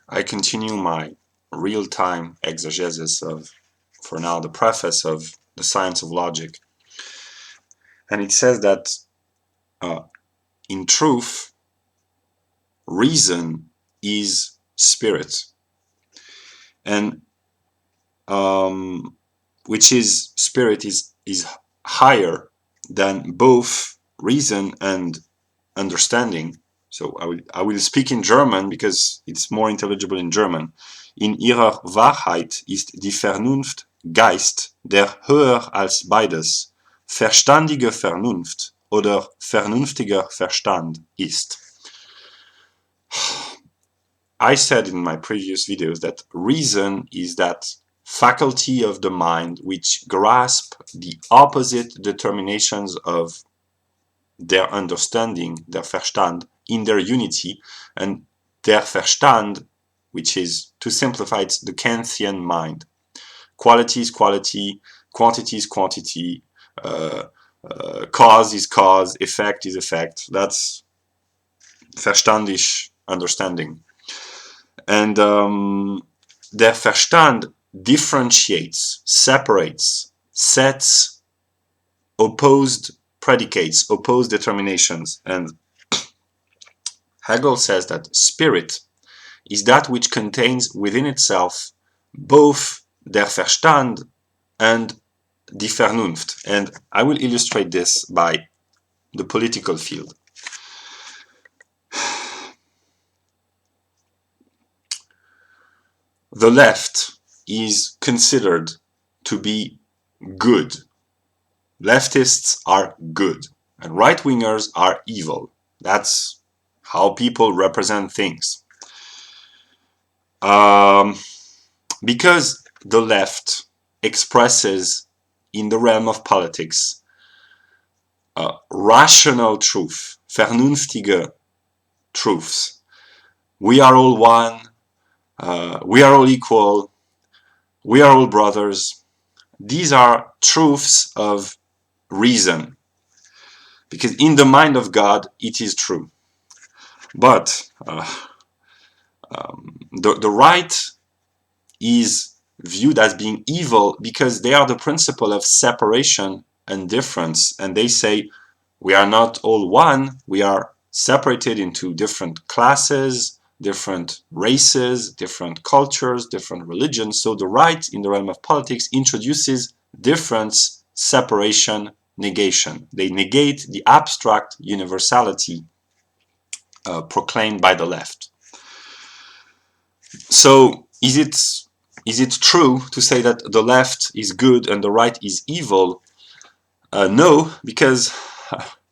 I continue my real-time exegesis of, for now, the preface of The Science of Logic. And it says that uh, in truth, reason is spirit. And which is spirit is higher than both reason and understanding. So I will speak in German because it's more intelligible in German. In ihrer Wahrheit ist die Vernunft Geist, der höher als beides, verstandige Vernunft oder vernünftiger Verstand ist. I said in my previous videos that reason is that faculty of the mind which grasp the opposite determinations of their understanding, their Verstand, in their unity, and their Verstand, which is, to simplify, it's the Kantian mind. Quality is quality, quantity is quantity, cause is cause, effect is effect. That's Verstandisch understanding. And their Verstand differentiates, separates, sets opposed predicates, opposed determinations. And Hegel says that spirit is that which contains within itself both der Verstand and die Vernunft. And I will illustrate this by the political field. The left is considered to be good. Leftists are good, and right-wingers are evil. That's how people represent things. Because the left expresses in the realm of politics rational truth, vernünftige truths. We are all one, we are all equal, we are all brothers. These are truths of reason, because in the mind of God it is true. But the right is viewed as being evil because they are the principle of separation and difference, and they say we are not all one, we are separated into different classes, different races, different cultures, different religions. So the right in the realm of politics introduces difference, separation, negation. They negate the abstract universality proclaimed by the left. So is it true to say that the left is good and the right is evil? No, because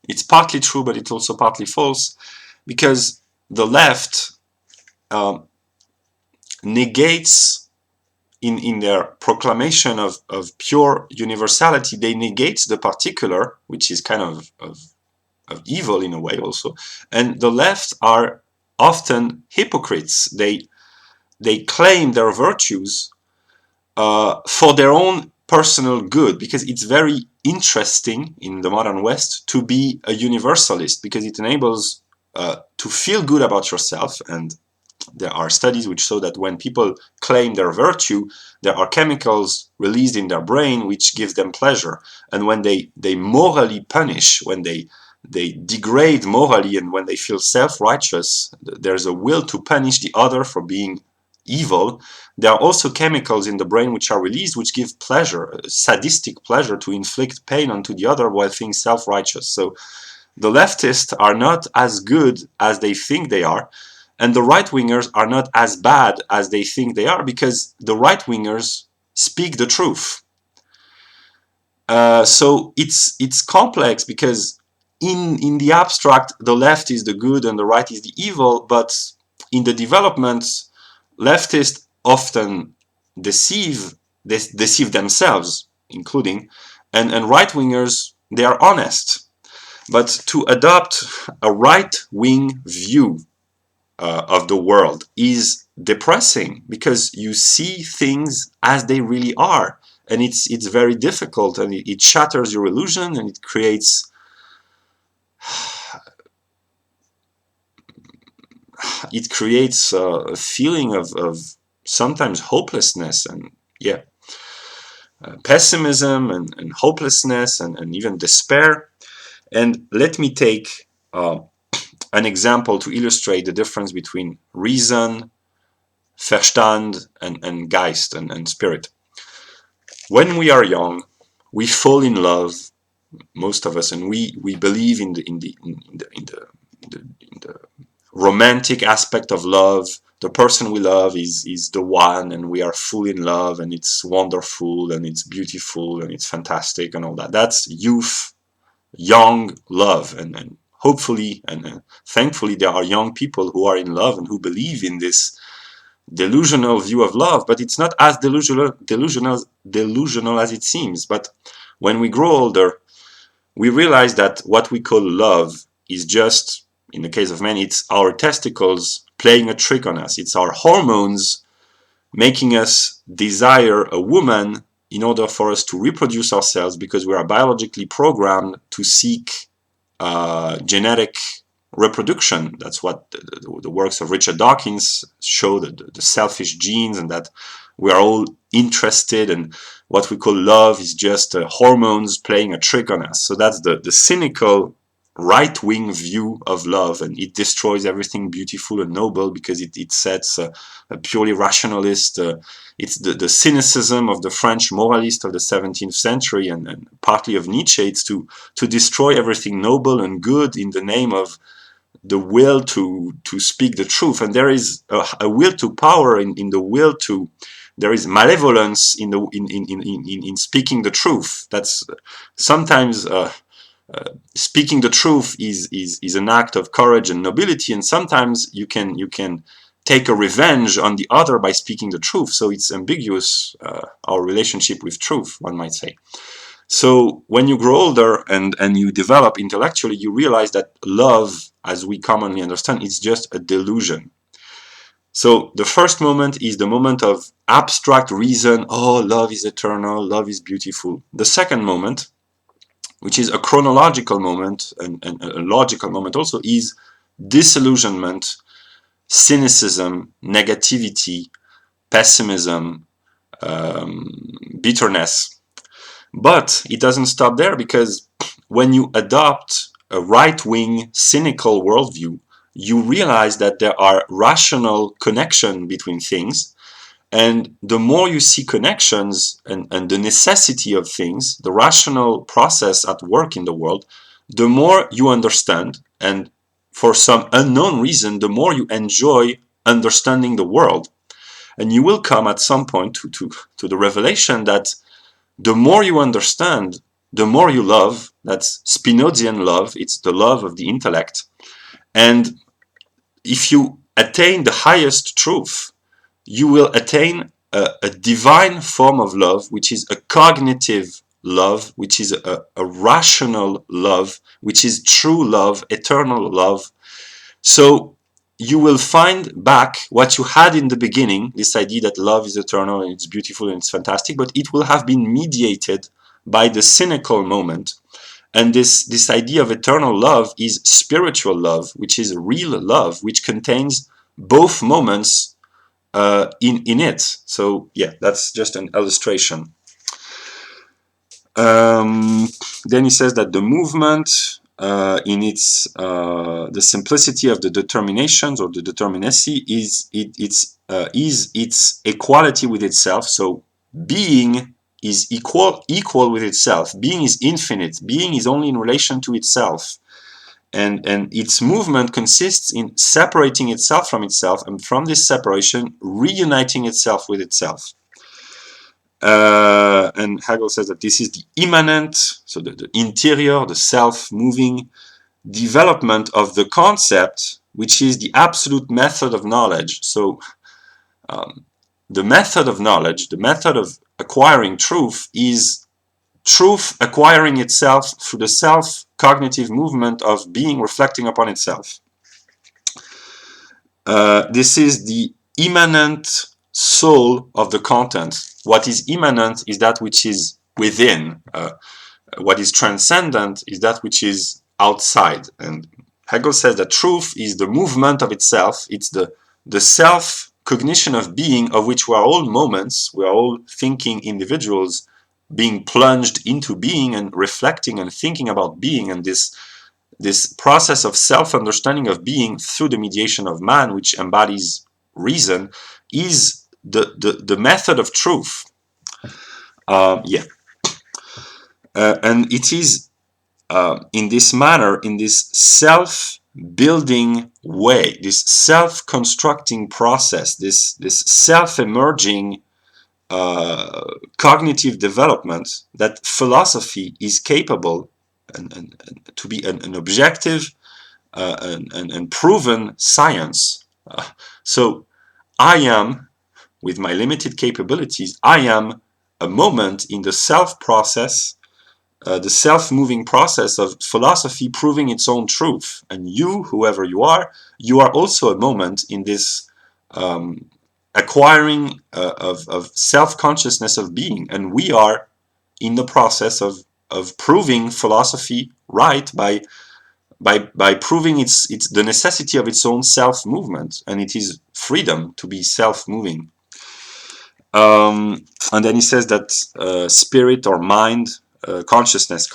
it's partly true, but it's also partly false, because the left negates, in their proclamation of pure universality, they negate the particular, which is kind of evil in a way also. And the left are often hypocrites. They claim their virtues for their own personal good, because it's very interesting in the modern West to be a universalist, because it enables to feel good about yourself. And there are studies which show that when people claim their virtue, there are chemicals released in their brain which gives them pleasure. And when they morally punish, when they degrade morally, and when they feel self-righteous, there's a will to punish the other for being evil. There are also chemicals in the brain which are released which give pleasure, sadistic pleasure, to inflict pain onto the other while feeling self-righteous. So the leftists are not as good as they think they are, and the right-wingers are not as bad as they think they are, because the right-wingers speak the truth. So it's complex, because in the abstract the left is the good and the right is the evil, but in the development, leftists often deceive themselves, including, and right-wingers, they are honest. But to adopt a right-wing view of the world is depressing, because you see things as they really are, and it's very difficult, and it shatters your illusion, and it creates it creates a feeling of sometimes hopelessness and pessimism and hopelessness and even despair. And let me take an example to illustrate the difference between reason, Verstand, and Geist and spirit. When we are young, we fall in love, most of us, and we believe in the romantic aspect of love. The person we love is the one, and we are full in love, and it's wonderful, and it's beautiful, and it's fantastic, and all that. That's youth, young love, and hopefully and thankfully there are young people who are in love and who believe in this delusional view of love, but it's not as delusional as it seems. But when we grow older, we realize that what we call love is just, in the case of men, it's our testicles playing a trick on us. It's our hormones making us desire a woman in order for us to reproduce ourselves, because we are biologically programmed to seek genetic reproduction. That's what the works of Richard Dawkins show, the selfish genes, and that we are all interested, and what we call love is just hormones playing a trick on us. So that's the cynical right-wing view of love, and it destroys everything beautiful and noble because it sets a purely rationalist, it's the cynicism of the French moralist of the 17th century and partly of Nietzsche. It's to destroy everything noble and good in the name of the will to speak the truth. And there is a will to power in the will to, there is malevolence in speaking the truth. That's sometimes speaking the truth is an act of courage and nobility, and sometimes you can take a revenge on the other by speaking the truth. So it's ambiguous, our relationship with truth, one might say. So when you grow older and you develop intellectually, you realize that love, as we commonly understand, is just a delusion. So the first moment is the moment of abstract reason. Oh, love is eternal, love is beautiful. The second moment, which is a chronological moment and a logical moment also, is disillusionment, cynicism, negativity, pessimism, bitterness. But it doesn't stop there, because when you adopt a right-wing cynical worldview, you realize that there are rational connections between things. And the more you see connections and the necessity of things, the rational process at work in the world, the more you understand. And for some unknown reason, the more you enjoy understanding the world. And you will come at some point to the revelation that the more you understand, the more you love. That's Spinozian love. It's the love of the intellect. And if you attain the highest truth, you will attain a divine form of love, which is a cognitive love, which is a rational love, which is true love, eternal love. So you will find back what you had in the beginning, this idea that love is eternal and it's beautiful and it's fantastic, but it will have been mediated by the cynical moment. And this idea of eternal love is spiritual love, which is real love, which contains both moments in it. So yeah, that's just an illustration. Then he says that the movement, in its the simplicity of the determinations or the determinacy, is its equality with itself. So being is equal with itself. Being is infinite. Being is only in relation to itself. And its movement consists in separating itself from itself, and from this separation, reuniting itself with itself. And Hegel says that this is the immanent, so the interior, the self-moving development of the concept, which is the absolute method of knowledge. So the method of knowledge, the method of acquiring truth, is truth acquiring itself through the self-cognitive movement of being reflecting upon itself. This is the immanent soul of the content. What is immanent is that which is within. What is transcendent is that which is outside. And Hegel says that truth is the movement of itself. It's the self-cognition of being, of which we are all moments. We are all thinking individuals being plunged into being and reflecting and thinking about being, and this process of self-understanding of being through the mediation of man, which embodies reason, is the method of truth. And it is in this manner, in this self-building way, this self-constructing process, this self-emerging cognitive development, that philosophy is capable and to be an objective and proven science. So I am, with my limited capabilities, I am a moment in the self-process, the self-moving process of philosophy proving its own truth. And you, whoever you are also a moment in this acquiring of self-consciousness of being. And we are in the process of proving philosophy right by proving its the necessity of its own self-movement, and it is freedom to be self-moving. And then he says that spirit or mind, consciousness,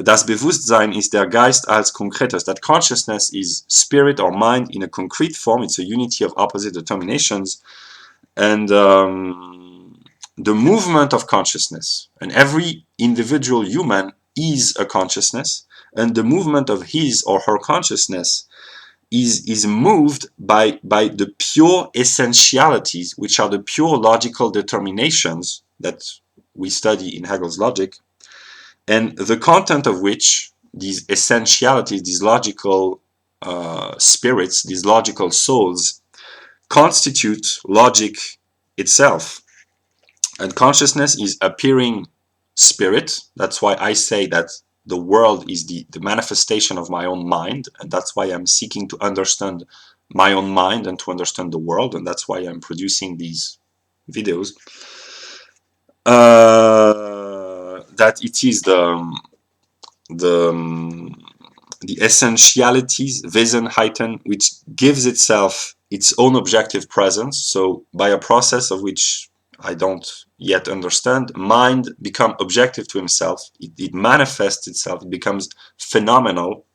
das Bewusstsein ist der Geist als Konkretes. That consciousness is spirit or mind in a concrete form. It's a unity of opposite determinations. And the movement of consciousness, and every individual human is a consciousness, and the movement of his or her consciousness is moved by the pure essentialities, which are the pure logical determinations that we study in Hegel's logic, and the content of which, these essentialities, these logical spirits, these logical souls, constitute logic itself. And consciousness is appearing spirit. That's why I say that the world is the manifestation of my own mind, and that's why I'm seeking to understand my own mind and to understand the world, and that's why I'm producing these videos. That it is the essentialities, Wesenheiten, which gives itself its own objective presence. So by a process of which I don't yet understand, mind becomes objective to himself. It manifests itself. It becomes phenomenal.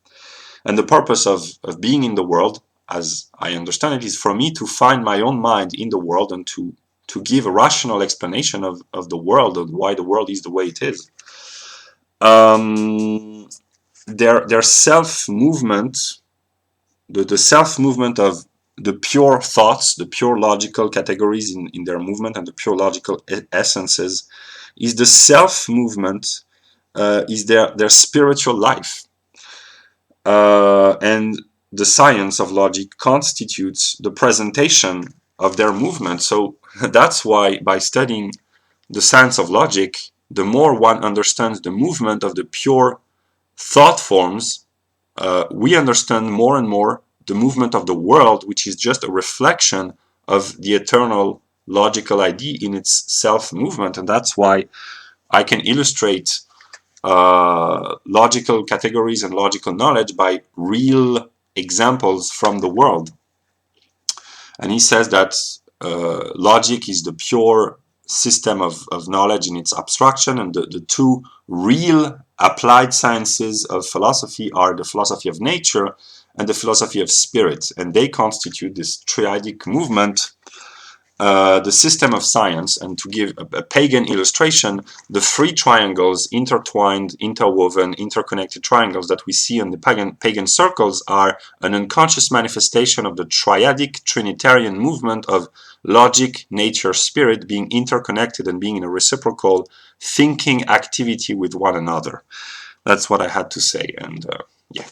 And the purpose of being in the world, as I understand it, is for me to find my own mind in the world and to give a rational explanation of the world and why the world is the way it is. Their self-movement, the self-movement of the pure thoughts, the pure logical categories in their movement, and the pure logical essences, is the self-movement, is their spiritual life. And the science of logic constitutes the presentation of their movement. So that's why, by studying the science of logic, the more one understands the movement of the pure thought forms, we understand more and more the movement of the world, which is just a reflection of the eternal logical idea in its self-movement. And that's why I can illustrate logical categories and logical knowledge by real examples from the world. And he says that logic is the pure system of knowledge in its abstraction, and the two real applied sciences of philosophy are the philosophy of nature and the philosophy of spirit, and they constitute this triadic movement, the system of science. And to give a pagan illustration, the three triangles, intertwined, interwoven, interconnected triangles that we see in the pagan circles, are an unconscious manifestation of the triadic trinitarian movement of logic, nature, spirit being interconnected and being in a reciprocal thinking activity with one another. That's what I had to say, and yeah.